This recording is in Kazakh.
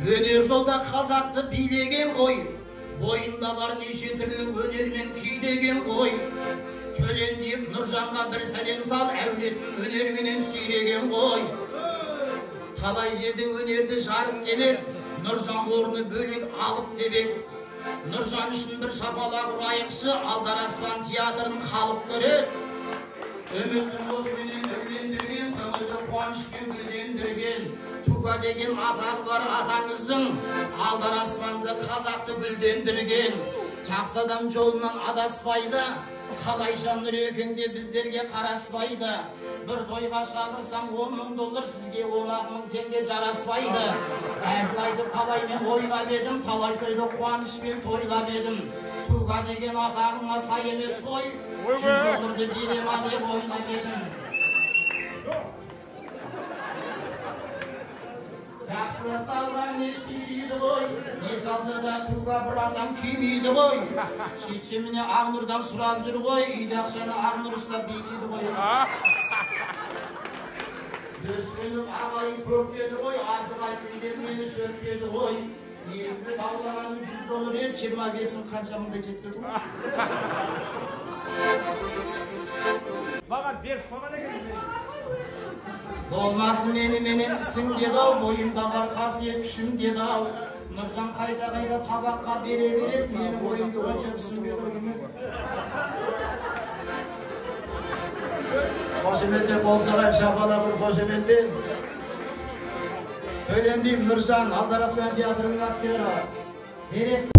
Өнер жолда қазақты билеген ғой, бойында бар неше түрлі өнер мен күй деген ғой. Төлендиев Нұржанға бір сәлем сал, әулетін өнерменен сүйреген ғой. Талай жерде өнерді жарып келеді, Нұржан орны бөлек алып тебек. Нұржан үшін бір шапалақ ұрайықшы, Алдар Аспан театрын халық көреді. Үміттің отменен өрлендірген, көңілді қуанышпен гүлдендірген. Туға деген атағы бар атаңыздың, Алдар Аспанды қазақты гүлдендірген. Жақсы адам жолынан адаспайды, қалайша Нұрекеңде біздерге қараспайды. Бір тойға шақырсаң 10.000 доллар, сізге 10.000 теңге жараспайды. Әзіл айтып талаймен ойнап едім, талай тойды қуанышпен тойлап едім. Туға деген атағыңа сай емес қой, 100 долларды берема деп ойнап едім. Жақсылық алған не сүйрейді ғой, не салса да туға бір атам күймейді ғой. Сөйтсе міне Ақнұрдан сұрап жүр ғой, үйде ақшаны Ақнұр ұстап дейдейді ғой. Өскеніп ағайын көктеді ғой, артық айтқендер мені сөкпеді ғой. Негізі таулағаным 100 доллар еді, 25-ін қаншамында жетпеді ғой. Маған беріп қойған екен. Болмасын менен ісің деді-ау, бойымда бар қасиет күшім деді-ау. Нұржан қайда табаққа бере береді, менің ойымды онша түсінбеді деме. Қошеметте болса қайық шапала бір қошеметте. Төлендиев Нұржан, Алдар Аспан театрының актері. Директор